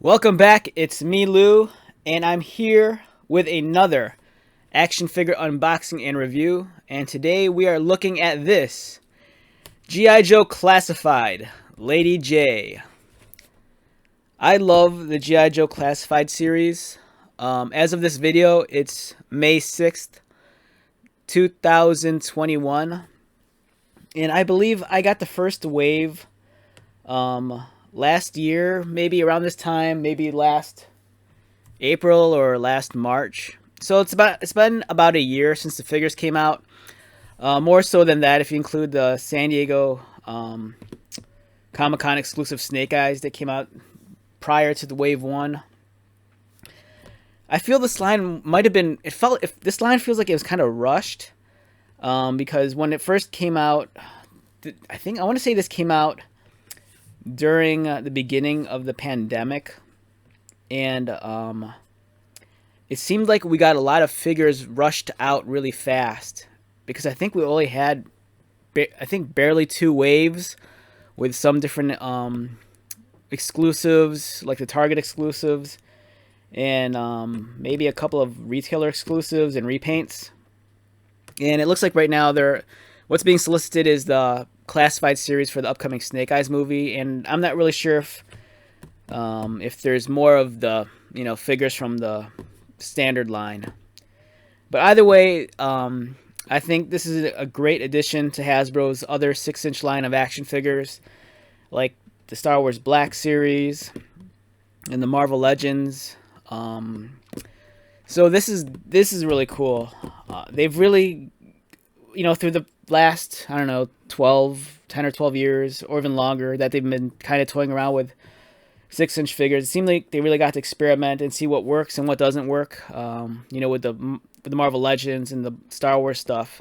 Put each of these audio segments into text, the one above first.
Welcome back, it's me Lou, and I'm here with another action figure unboxing and review, and today we are looking at this G.I. Joe Classified, Lady Jaye. I love the G.I. Joe Classified series. As of this video, it's May 6th, 2021, and I believe I got the first wave last year, maybe around this time, maybe last April or last March. So it's been about a year since the figures came out. More so than that if you include the San Diego Comic-Con exclusive Snake Eyes that came out prior to the Wave 1. I feel this line might have been, this line feels like it was kind of rushed, because when it first came out, I want to say this came out during the beginning of the pandemic, and it seemed like we got a lot of figures rushed out really fast, because I think we only had barely 2 waves with some different exclusives, like the Target exclusives, and maybe a couple of retailer exclusives and repaints. And it looks like right now what's being solicited is the Classified series for the upcoming Snake Eyes movie, and I'm not really sure if there's more of the figures from the standard line. But either way, I think this is a great addition to Hasbro's other 6-inch line of action figures, like the Star Wars Black series and the Marvel Legends. So this is really cool. They've really, through the last, I don't know, 10 or 12 years, or even longer, that they've been kind of toying around with 6-inch figures. It seemed like they really got to experiment and see what works and what doesn't work, with the Marvel Legends and the Star Wars stuff.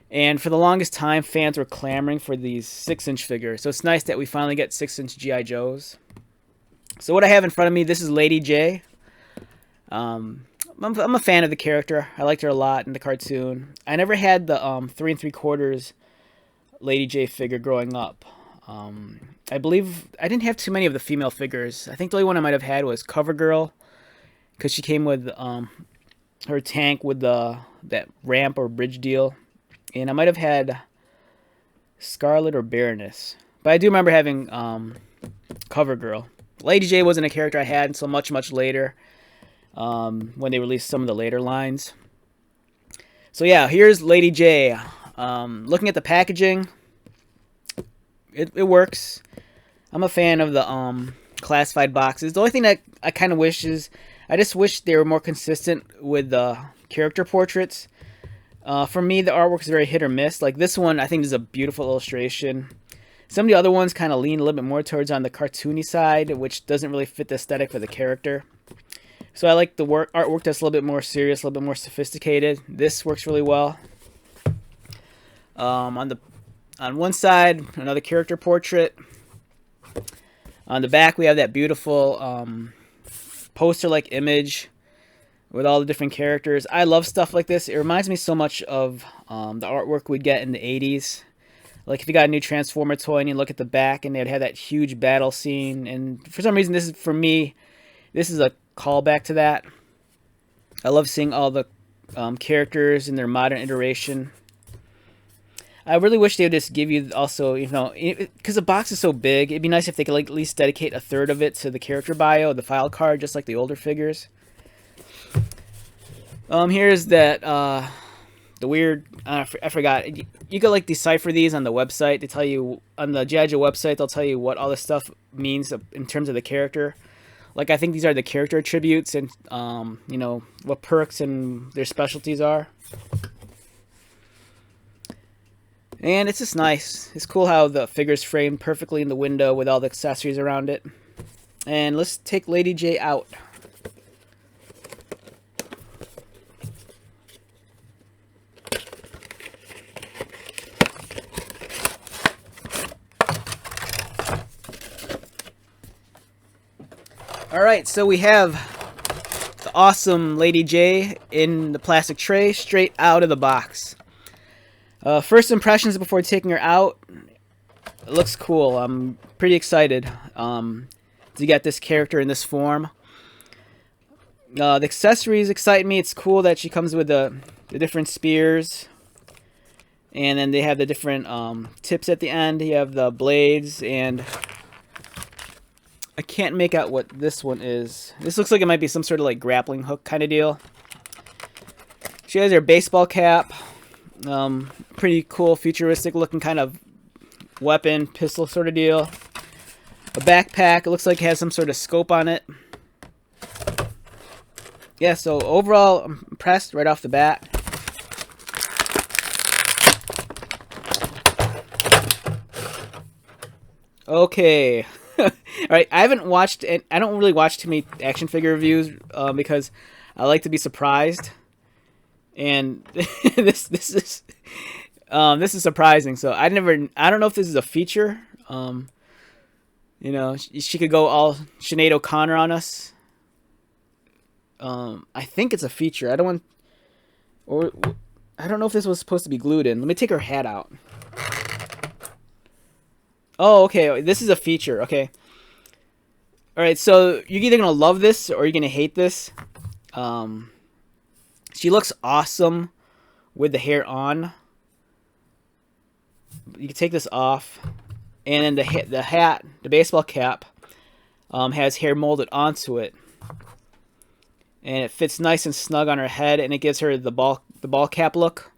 And for the longest time, fans were clamoring for these 6-inch figures. So it's nice that we finally get 6-inch G.I. Joes. So what I have in front of me, this is Lady Jaye. I'm a fan of the character. I liked her a lot in the cartoon. I never had the 3 3/4 Lady Jaye figure growing up. I believe I didn't have too many of the female figures. I think the only one I might have had was CoverGirl, because she came with her tank with that ramp or bridge deal. And I might have had Scarlet or Baroness. But I do remember having CoverGirl. Lady Jaye wasn't a character I had until much, much later, when they released some of the later lines. So yeah, here's Lady Jaye. Looking at the packaging, it works. I'm a fan of the classified boxes. The only thing that I kind of wish is, I just wish they were more consistent with the character portraits. For me, the artwork is very hit or miss. Like this one, I think is a beautiful illustration. Some of the other ones kind of lean a little bit more towards on the cartoony side, which doesn't really fit the aesthetic for the character. So I like the artwork that's a little bit more serious, a little bit more sophisticated. This works really well. On one side, another character portrait. On the back, we have that beautiful poster-like image with all the different characters. I love stuff like this. It reminds me so much of the artwork we'd get in the 80s. Like if you got a new Transformer toy and you look at the back and they'd have that huge battle scene. And for some reason, this is a callback to that. I love seeing all the characters in their modern iteration. I really wish they would just give you also, because the box is so big, it'd be nice if they could at least dedicate a third of it to the character bio, the file card, just like the older figures. Here's that, the weird, I forgot. You could decipher these on the website. They tell you, on the G.I. Joe website, they'll tell you what all this stuff means in terms of the character. Like, I think these are the character attributes and, what perks and their specialties are. And it's just nice. It's cool how the figure's framed perfectly in the window with all the accessories around it. And let's take Lady Jaye out. Alright, so we have the awesome Lady Jaye in the plastic tray, straight out of the box. First impressions before taking her out, it looks cool. I'm pretty excited. to get this character in this form. The accessories excite me. It's cool that she comes with the different spears. And then they have the different tips at the end. You have the blades, and I can't make out what this one is. This looks like it might be some sort of like grappling hook kind of deal. She has her baseball cap. Pretty cool, futuristic looking kind of weapon, pistol sort of deal. A backpack. It looks like it has some sort of scope on it. Yeah, so overall, I'm impressed right off the bat. Okay. All right, I haven't watched, and I don't really watch too many action figure reviews because I like to be surprised, and this is surprising. So I don't know if this is a feature. You know, she could go all Sinead O'Connor on us. I think it's a feature. I don't know if this was supposed to be glued in. Let me take her hat out. Oh, okay. This is a feature. Okay. All right. So you're either gonna love this or you're gonna hate this. She looks awesome with the hair on. You can take this off, and then the hat, the baseball cap, has hair molded onto it, and it fits nice and snug on her head, and it gives her the ball cap look.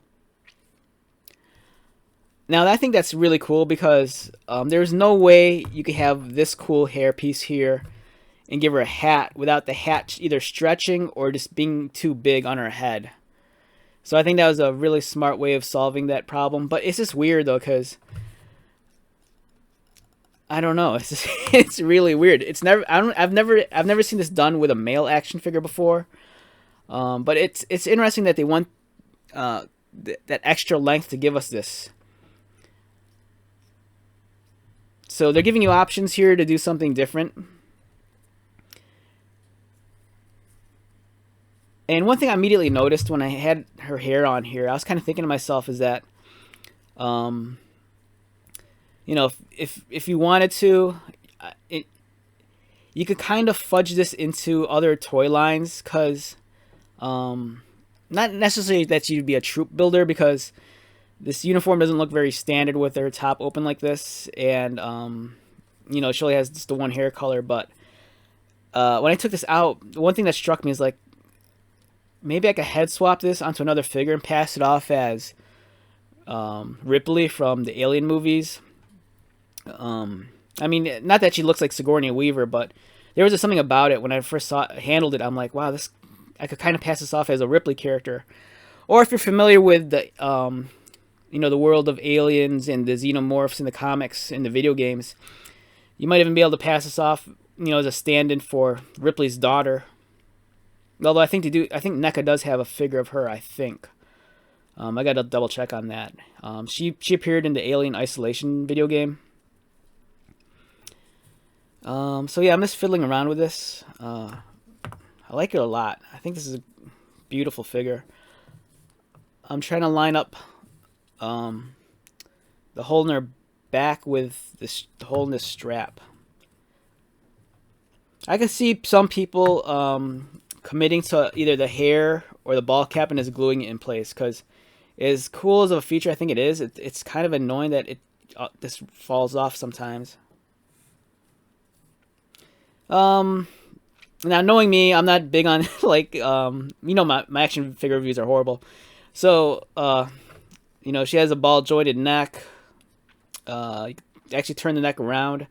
Now, I think that's really cool because there's no way you could have this cool hair piece here and give her a hat without the hat either stretching or just being too big on her head. So I think that was a really smart way of solving that problem. But it's just weird though, because I don't know. It's really weird. I've never seen this done with a male action figure before. But it's interesting that they want that extra length to give us this. So they're giving you options here to do something different. And one thing I immediately noticed when I had her hair on here, I was kind of thinking to myself is that, you know, if you wanted to, you could kind of fudge this into other toy lines, because not necessarily that you'd be a troop builder, because this uniform doesn't look very standard with her top open like this, and you know, she only has just the one hair color. But when I took this out, the one thing that struck me is like, maybe I could head swap this onto another figure and pass it off as Ripley from the Alien movies. I mean, not that she looks like Sigourney Weaver, but there was just something about it when I first handled it. I'm like, wow, I could kind of pass this off as a Ripley character. Or if you're familiar with the you know, the world of aliens and the xenomorphs in the comics and the video games, you might even be able to pass this off, you know, as a stand-in for Ripley's daughter. Although I think NECA does have a figure of her, I think. I got to double check on that. She appeared in the Alien Isolation video game. So yeah, I'm just fiddling around with this. I like it a lot. I think this is a beautiful figure. I'm trying to line up the hole in her back with the hole in this strap. I can see some people committing to either the hair or the ball cap and just gluing it in place, because as cool as a feature I think it is, it's kind of annoying that this falls off sometimes. Now, knowing me, I'm not big on like you know, my action figure reviews are horrible. So you know, she has a ball jointed neck. You actually turn the neck around.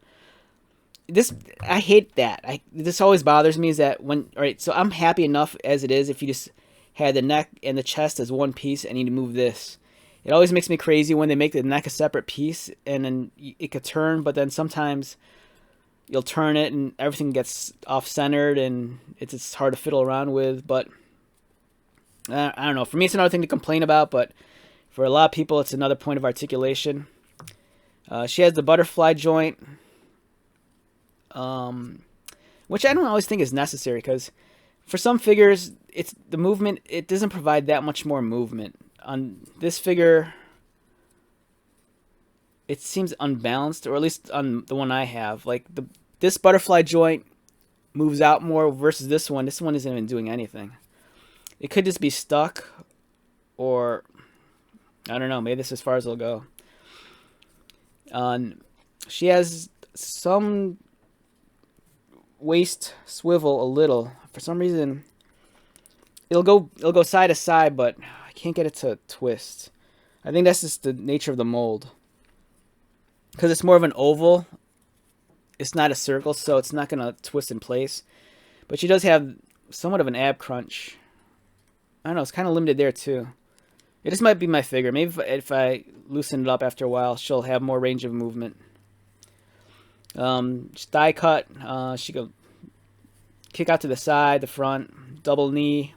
I hate that. This always bothers me, is that all right, so I'm happy enough as it is if you just had the neck and the chest as one piece and you need to move this. It always makes me crazy when they make the neck a separate piece and then it could turn, but then sometimes you'll turn it and everything gets off-centered and it's hard to fiddle around with. But I don't know. For me, it's another thing to complain about, but for a lot of people, it's another point of articulation. She has the butterfly joint, which I don't always think is necessary, because for some figures, it's the movement. It doesn't provide that much more movement. On this figure, it seems unbalanced, or at least on the one I have. Like this butterfly joint moves out more versus this one. This one isn't even doing anything. It could just be stuck, or I don't know. Maybe this is as far as it'll go. She has some waist swivel a little. For some reason, it'll go side to side, but I can't get it to twist. I think that's just the nature of the mold. Because it's more of an oval. It's not a circle, so it's not going to twist in place. But she does have somewhat of an ab crunch. I don't know, it's kind of limited there too. It just might be my figure. Maybe if I loosen it up after a while, she'll have more range of movement. Thigh cut. She go kick out to the side, the front, double knee,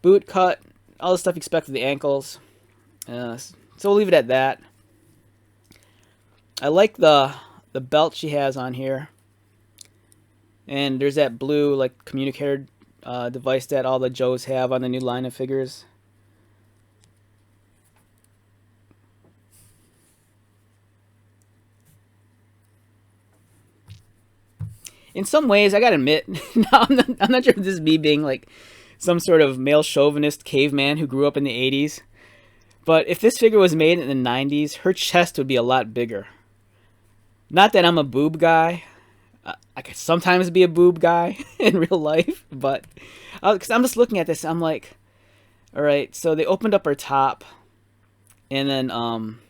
boot cut, all the stuff you expect for the ankles. So we'll leave it at that. I like the belt she has on here. And there's that blue like communicator device that all the Joes have on the new line of figures. In some ways, I gotta admit, no, I'm not sure if this is me being like some sort of male chauvinist caveman who grew up in the 80s. But if this figure was made in the 90s, her chest would be a lot bigger. Not that I'm a boob guy. I could sometimes be a boob guy in real life, but because I'm just looking at this, I'm like, all right. So they opened up her top, and then I'm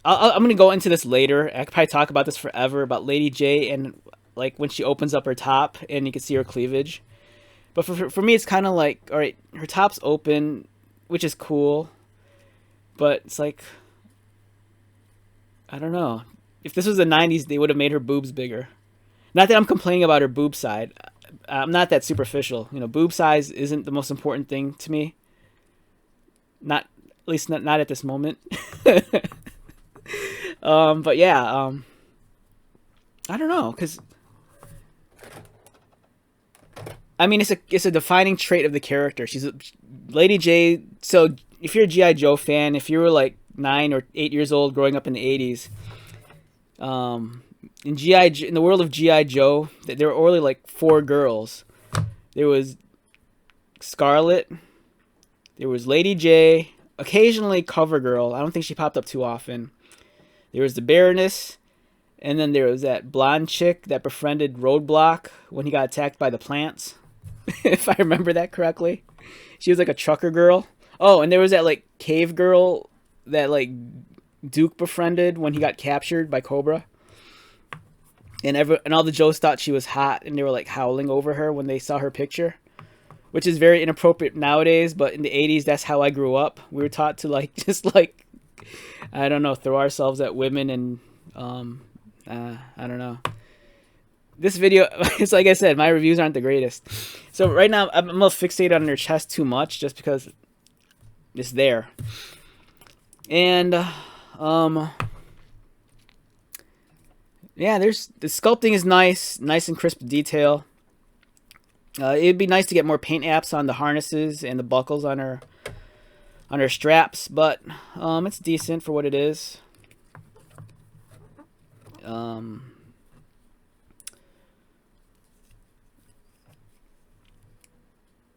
gonna go into this later. I could probably talk about this forever about Lady Jaye and like when she opens up her top and you can see her cleavage. But for me, it's kind of like, all right, her top's open, which is cool, but it's like, I don't know. If this was the 90s, they would have made her boobs bigger. Not that I'm complaining about her boob side. I'm not that superficial. You know, boob size isn't the most important thing to me. Not, at least not at this moment. But yeah, I don't know, because I mean, it's a defining trait of the character. She's Lady Jaye. So if you're a G.I. Joe fan, if you were like 9 or 8 years old growing up in the 80s, in the world of G.I. Joe, there were only like 4 girls. There was Scarlet, there was Lady Jaye, occasionally CoverGirl. I don't think she popped up too often. There was the Baroness, and then there was that blonde chick that befriended Roadblock when he got attacked by the plants. If I remember that correctly. She was like a trucker girl. Oh, and there was that like cave girl that like Duke befriended when he got captured by Cobra. And all the Joes thought she was hot, and they were like howling over her when they saw her picture, which is very inappropriate nowadays, but in the 80s, that's how I grew up. We were taught to like just like, I don't know, throw ourselves at women, and I don't know. This video, it's like I said, my reviews aren't the greatest. So right now, I'm a little fixated on her chest too much, just because it's there. And yeah, the sculpting is nice and crisp detail. It'd be nice to get more paint apps on the harnesses and the buckles on her straps, but it's decent for what it is.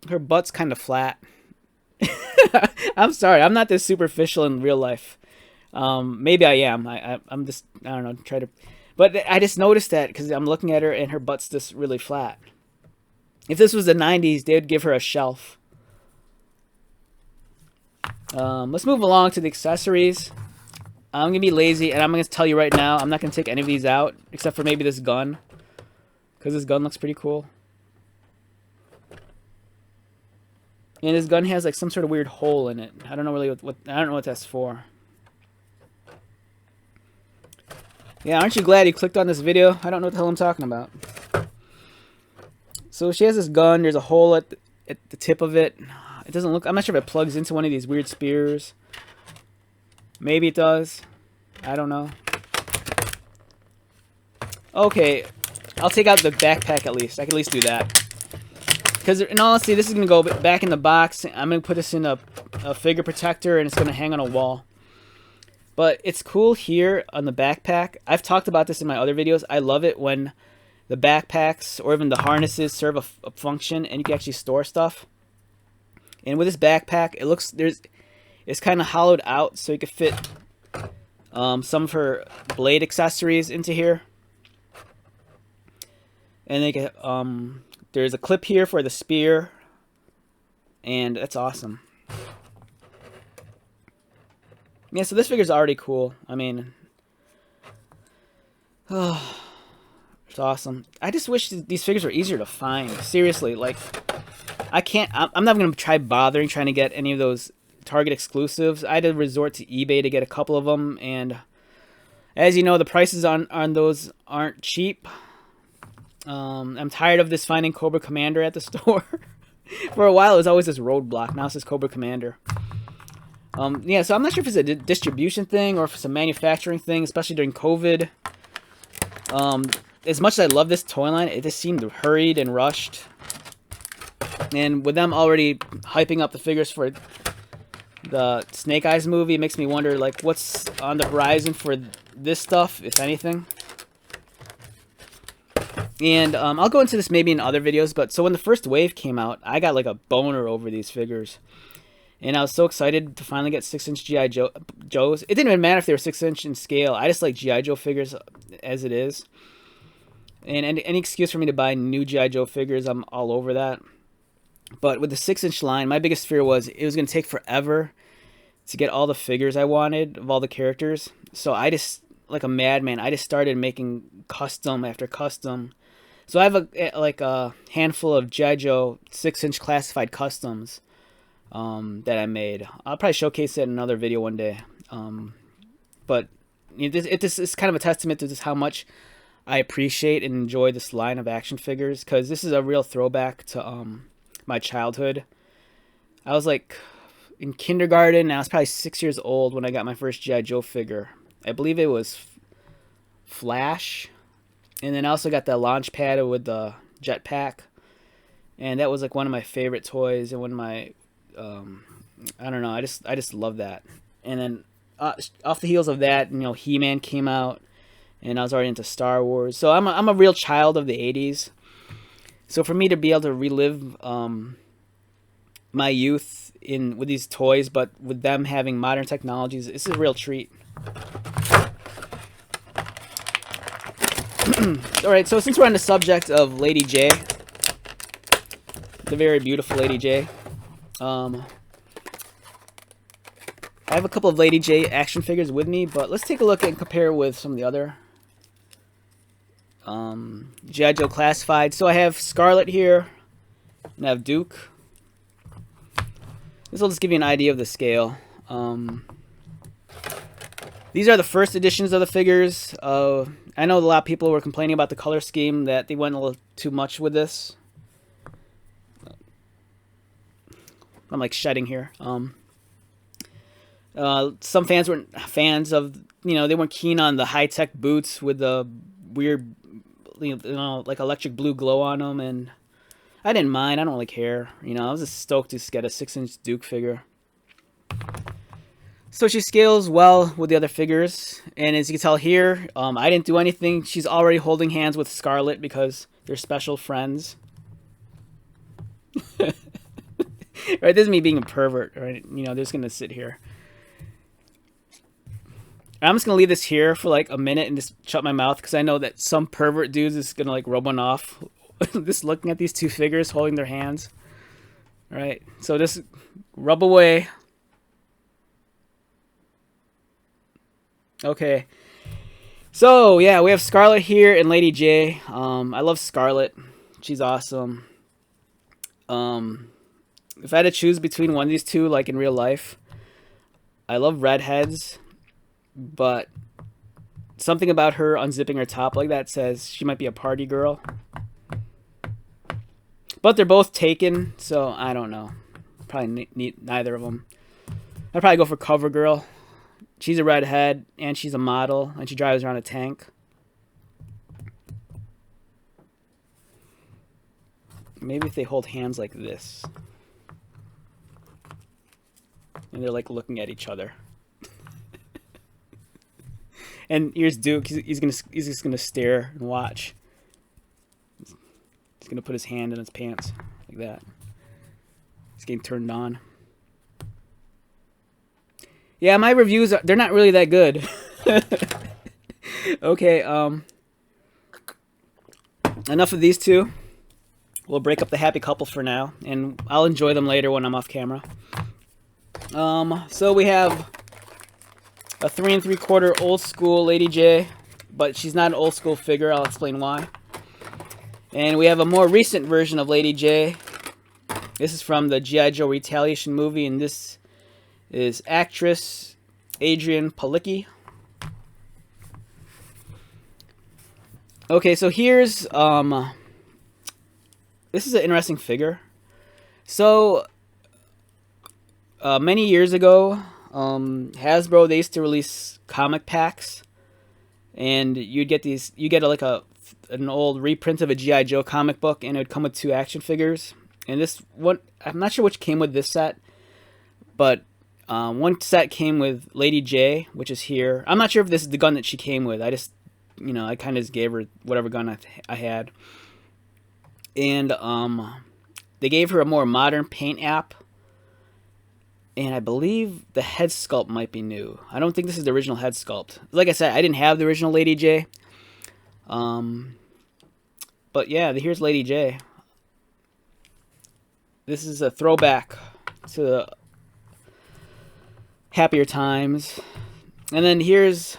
Her butt's kind of flat. I'm sorry, I'm not this superficial in real life. Maybe I am. I'm just, I don't know, but I just noticed that because I'm looking at her and her butt's just really flat. If this was the 90s, they would give her a shelf. Let's move along to the accessories. I'm going to be lazy, and I'm going to tell you right now, I'm not going to take any of these out, except for maybe this gun. Because this gun looks pretty cool. And this gun has like some sort of weird hole in it. I don't know really I don't know what that's for. Yeah, aren't you glad you clicked on this video? I don't know what the hell I'm talking about. So she has this gun. There's a hole at the tip of it. It doesn't look... I'm not sure if it plugs into one of these weird spears. Maybe it does. I don't know. Okay. I'll take out the backpack at least. I can at least do that. Because in all honesty, this is going to go back in the box. I'm going to put this in a figure protector, and it's going to hang on a wall. But it's cool here on the backpack. I've talked about this in my other videos. I love it when the backpacks or even the harnesses serve a function and you can actually store stuff. And with this backpack, it's kind of hollowed out so you can fit some of her blade accessories into here. And they get there's a clip here for the spear, and that's awesome. Yeah, so this figure's already cool. I mean, oh, it's awesome. I just wish these figures were easier to find. Seriously, like, I'm not going to try bothering trying to get any of those Target exclusives. I had to resort to eBay to get a couple of them, and as you know, the prices on those aren't cheap. I'm tired of this finding Cobra Commander at the store. For a while, it was always this roadblock. Now it's this Cobra Commander. Yeah, so I'm not sure if it's a distribution thing or if it's a manufacturing thing, especially during COVID. As much as I love this toy line, it just seemed hurried and rushed. And with them already hyping up the figures for the Snake Eyes movie, it makes me wonder, like, what's on the horizon for this stuff, if anything. And I'll go into this maybe in other videos, but so when the first wave came out, I got like a boner over these figures. And I was so excited to finally get 6-inch G.I. Joes. It didn't even matter if they were 6-inch in scale. I just like G.I. Joe figures as it is. And any excuse for me to buy new G.I. Joe figures, I'm all over that. But with the 6-inch line, my biggest fear was it was going to take forever to get all the figures I wanted of all the characters. So I just, like a madman, I just started making custom after custom. So I have a handful of G.I. Joe 6-inch classified customs that I made. I'll probably showcase it in another video one day. But it's kind of a testament to just how much I appreciate and enjoy this line of action figures, because this is a real throwback to my childhood. I was like in kindergarten, and I was probably 6 years old when I got my first G.I. Joe figure. I believe it was Flash. And then I also got the launch pad with the jetpack. And that was like one of my favorite toys, and one of my I don't know, I just love that. And then off the heels of that, you know, He-Man came out, and I was already into Star Wars. So I'm a real child of the 80s. So for me to be able to relive my youth with these toys, but with them having modern technologies, this is a real treat. Alright, so since we're on the subject of Lady Jaye, the very beautiful Lady Jaye, I have a couple of Lady Jaye action figures with me, but let's take a look and compare with some of the other G.I. Joe classified. So I have Scarlet here, and I have Duke. This will just give you an idea of the scale. These are the first editions of the figures. I know a lot of people were complaining about the color scheme, that they went a little too much with this. I'm like shedding here. Some fans weren't fans of, you know, they weren't keen on the high-tech boots with the weird, you know, like electric blue glow on them, and I didn't mind. I don't really care. You know, I was just stoked to get a 6-inch Duke figure. So she scales well with the other figures, and as you can tell here, I didn't do anything. She's already holding hands with Scarlet because they're special friends. Right, this is me being a pervert, right? You know, they're just gonna sit here. I'm just gonna leave this here for like a minute and just shut my mouth, because I know that some pervert dudes is gonna like rub one off just looking at these two figures holding their hands. All right, so just rub away. Okay, so yeah, we have Scarlet here and Lady Jaye. I love Scarlet. She's awesome. If I had to choose between one of these two, like in real life, I love redheads, but something about her unzipping her top like that says she might be a party girl. But they're both taken, so I don't know. Probably need neither of them. I'd probably go for Cover Girl. She's a redhead, and she's a model, and she drives around a tank. Maybe if they hold hands like this. And they're like looking at each other. And here's Duke. He's just gonna stare and watch. He's gonna put his hand in his pants like that. He's getting turned on. Yeah, my reviews they're not really that good. Okay, enough of these two. We'll break up the happy couple for now, and I'll enjoy them later when I'm off camera. So we have a 3 3/4 old school Lady Jaye, but she's not an old school figure. I'll explain why. And we have a more recent version of Lady Jaye. This is from the G.I. Joe Retaliation movie, and this is actress Adrienne Palicki. Okay, so here's this is an interesting figure. So many years ago, Hasbro, they used to release comic packs, and you get an old reprint of a G.I. Joe comic book, and it would come with 2 action figures. And this one, I'm not sure which came with this set, but one set came with Lady Jaye, which is here. I'm not sure if this is the gun that she came with. I just, I kind of just gave her whatever gun I had. And they gave her a more modern paint app. And I believe the head sculpt might be new. I don't think this is the original head sculpt. Like I said, I didn't have the original Lady Jaye. But yeah, here's Lady Jaye. This is a throwback to the happier times. And then here's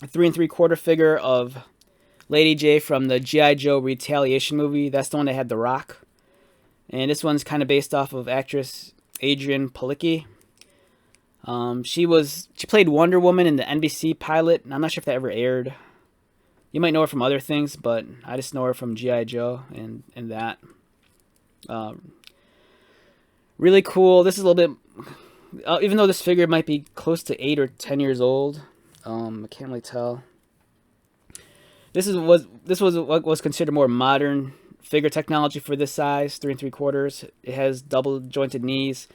a 3 3/4 figure of Lady Jaye from the G.I. Joe Retaliation movie. That's the one that had The Rock. And this one's kind of based off of actress Adrienne Palicki. She played Wonder Woman in the NBC pilot, and I'm not sure if that ever aired. You might know her from other things, but I just know her from G.I. Joe and that. Really cool. This is a little bit, even though this figure might be close to 8 or 10 years old, I can't really tell. This was what was considered more modern figure technology for this size, 3 3/4. It has double jointed knees.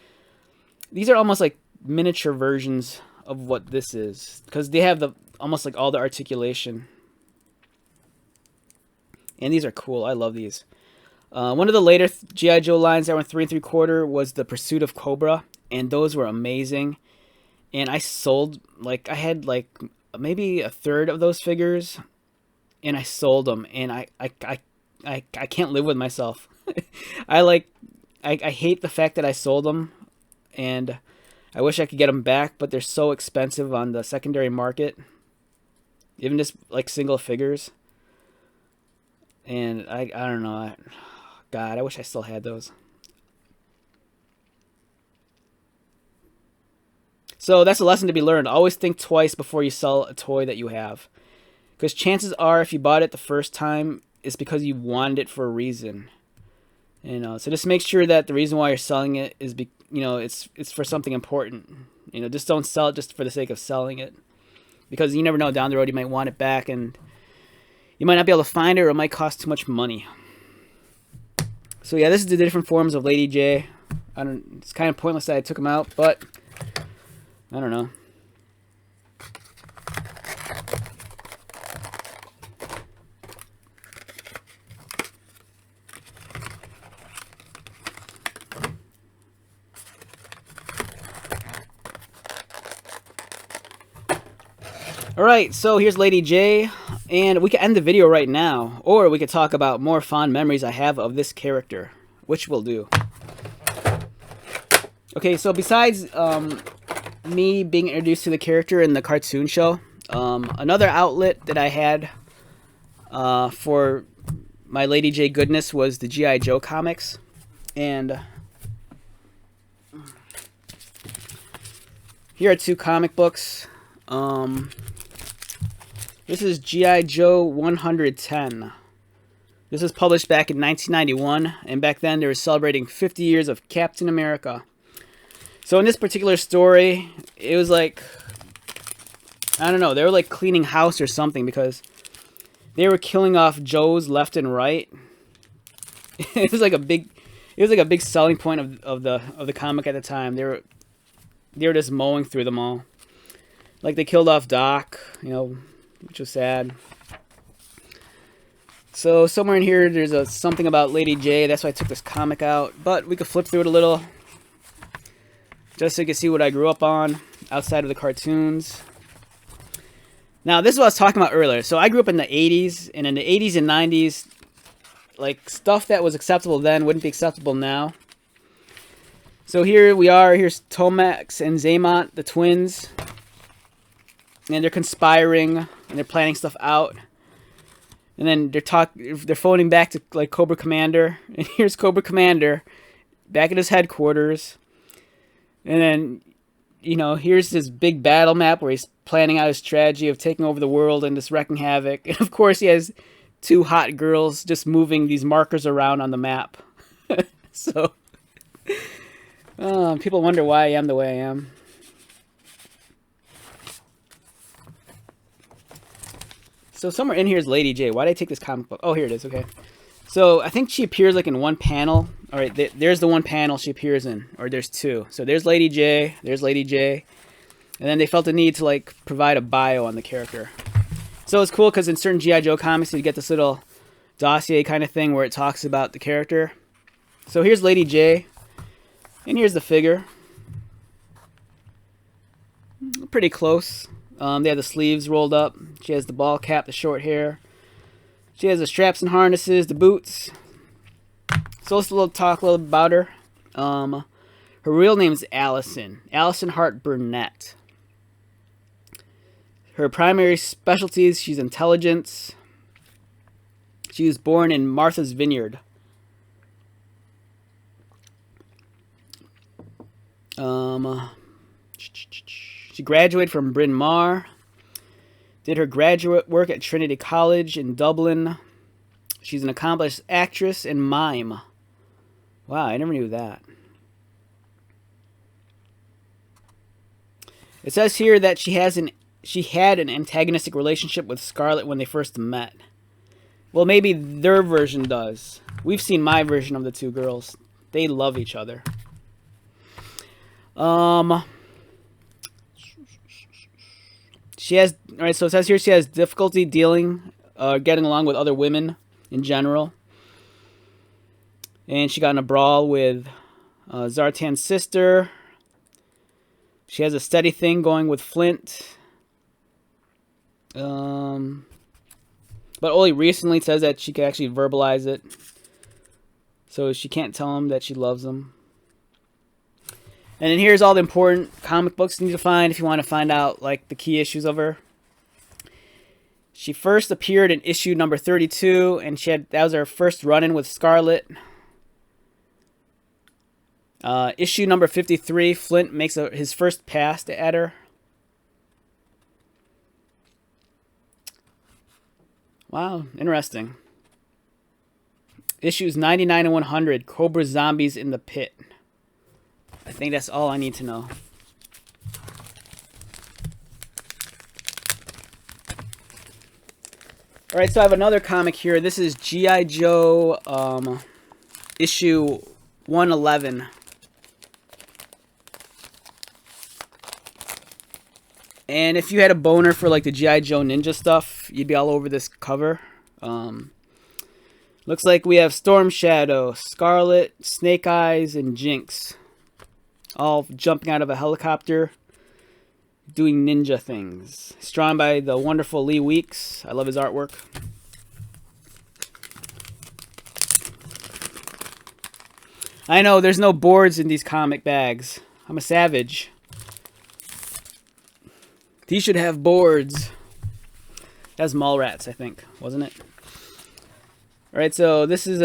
These are almost like miniature versions of what this is, because they have almost like all the articulation. And these are cool. I love these. One of the later G.I. Joe lines that were 3 3/4 was the Pursuit of Cobra, and those were amazing. And I sold, I had maybe a third of those figures, and I sold them, and I can't live with myself. I hate the fact that I sold them, and I wish I could get them back, but they're so expensive on the secondary market, even just single figures. And I don't know. God, I wish I still had those. So that's a lesson to be learned. Always think twice before you sell a toy that you have. Because chances are, if you bought it the first time, it's because you wanted it for a reason. So just make sure that the reason why you're selling it is, it's for something important. Just don't sell it just for the sake of selling it. Because you never know, down the road you might want it back, and you might not be able to find it, or it might cost too much money. So yeah, this is the different forms of Lady Jaye. It's kind of pointless that I took them out, but I don't know. Alright, so here's Lady Jaye, and we can end the video right now, or we could talk about more fond memories I have of this character, which we'll do. Okay, so besides me being introduced to the character in the cartoon show, another outlet that I had for my Lady Jaye goodness was the G.I. Joe comics, and here are 2 comic books. This is G.I. Joe 110. This was published back in 1991, and back then they were celebrating 50 years of Captain America. So in this particular story, it was I don't know, they were cleaning house or something, because they were killing off Joes left and right. It was a big selling point of the comic at the time. They were just mowing through them all. Like they killed off Doc, you know, which was sad. So somewhere in here, there's something about Lady Jaye. That's why I took this comic out. But we could flip through it a little, just so you can see what I grew up on outside of the cartoons. Now, this is what I was talking about earlier. So I grew up in the 80s, and in the 80s and 90s, like, stuff that was acceptable then wouldn't be acceptable now. So here we are. Here's Tomax and Zaymont, the twins. And they're conspiring, and they're planning stuff out. And then they're phoning back to, like, Cobra Commander. And here's Cobra Commander back at his headquarters. And then, you know, here's this big battle map where he's planning out his strategy of taking over the world and just wrecking havoc. And, of course, he has two hot girls just moving these markers around on the map. So, people wonder why I am the way I am. So somewhere in here is Lady Jaye. Why did I take this comic book? Oh, here it is. Okay. So I think she appears like in one panel. All right, there's the one panel she appears in. Or there's two. So there's Lady Jaye. There's Lady Jaye. And then they felt the need to like provide a bio on the character. So it's cool because in certain G.I.Joe comics, you get this little dossier kind of thing where it talks about the character. So here's Lady Jaye. And here's the figure. Pretty close. They have the sleeves rolled up. She has the ball cap, the short hair. She has the straps and harnesses, the boots. So let's talk a little about her. Her real name is Allison. Allison Hart Burnett. Her primary specialties, she's intelligence. She was born in Martha's Vineyard. She graduated from Bryn Mawr. Did her graduate work at Trinity College in Dublin. She's an accomplished actress and mime. Wow, I never knew that. It says here that she had an antagonistic relationship with Scarlet when they first met. Well, maybe their version does. We've seen my version of the two girls. They love each other. She has, alright, so it says here she has difficulty getting along with other women in general. And she got in a brawl with Zartan's sister. She has a steady thing going with Flint. But only recently it says that she can actually verbalize it. So she can't tell him that she loves him. And then here's all the important comic books you need to find if you want to find out like the key issues of her. She first appeared in issue number 32, and that was her first run-in with Scarlet. Issue number 53, Flint makes his first pass at her. Wow, interesting. Issues 99 and 100, Cobra Zombies in the Pit. I think that's all I need to know. Alright, so I have another comic here. This is G.I. Joe issue 111. And if you had a boner for like the G.I. Joe ninja stuff, you'd be all over this cover. Looks like we have Storm Shadow, Scarlet, Snake Eyes, and Jinx. All jumping out of a helicopter, doing ninja things. It's drawn by the wonderful Lee Weeks. I love his artwork. I know, there's no boards in these comic bags. I'm a savage. These should have boards. That's Mallrats, I think, wasn't it? Alright, so this is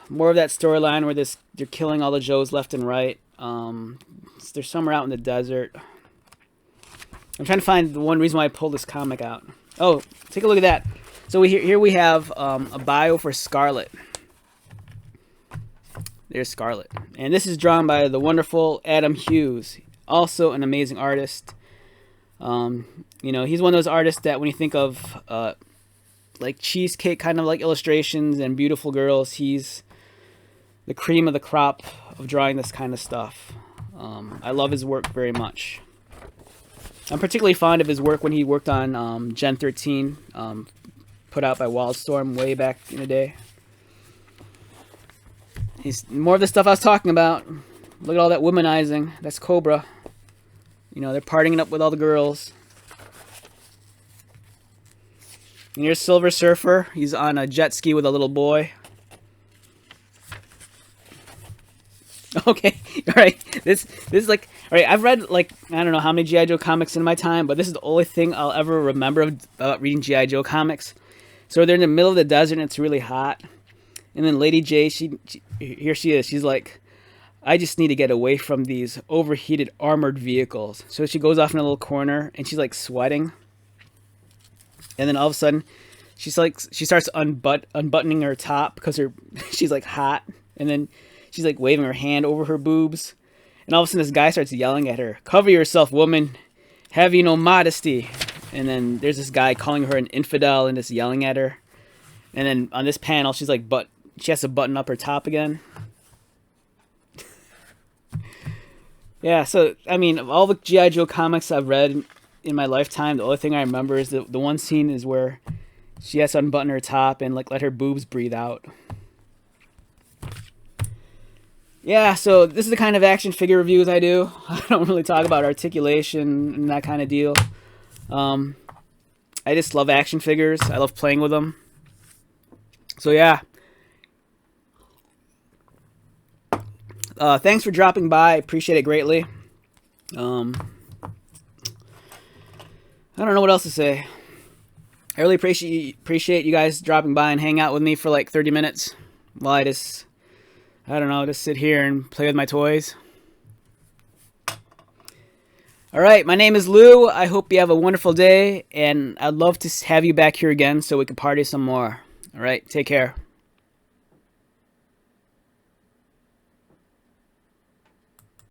more of that storyline where they're killing all the Joes left and right. They're somewhere out in the desert. I'm trying to find the one reason why I pulled this comic out. Oh, take a look at that. So here we have a bio for Scarlet. There's Scarlet. And this is drawn by the wonderful Adam Hughes. Also an amazing artist. You know, he's one of those artists that when you think of like cheesecake kind of like illustrations and beautiful girls, he's the cream of the crop of drawing this kind of stuff. I love his work very much. I'm particularly fond of his work when he worked on Gen 13, put out by Wildstorm way back in the day. He's more of the stuff I was talking about. Look at all that womanizing. That's Cobra. You know, they're partying up with all the girls. And here's Silver Surfer. He's on a jet ski with a little boy. Okay, all right. This is like, all right. I've read like I don't know how many G.I. Joe comics in my time, but this is the only thing I'll ever remember about reading G.I. Joe comics. So they're in the middle of the desert and it's really hot, and then Lady Jaye, here she is. She's like, I just need to get away from these overheated armored vehicles. So she goes off in a little corner and she's like sweating, and then all of a sudden, she starts unbuttoning her top because she's like hot, and then she's like waving her hand over her boobs. And all of a sudden this guy starts yelling at her, "Cover yourself, woman. Have you no modesty?" And then there's this guy calling her an infidel and just yelling at her. And then on this panel, she's like, she has to button up her top again. Yeah, so, I mean, of all the G.I. Joe comics I've read in my lifetime, the only thing I remember is the one scene is where she has to unbutton her top and like let her boobs breathe out. Yeah, so this is the kind of action figure reviews I do. I don't really talk about articulation and that kind of deal. I just love action figures. I love playing with them. So yeah. Thanks for dropping by. I appreciate it greatly. I don't know what else to say. I really appreciate you guys dropping by and hang out with me for like 30 minutes while I just sit here and play with my toys. All right, my name is Lou. I hope you have a wonderful day, and I'd love to have you back here again so we can party some more. All right, take care.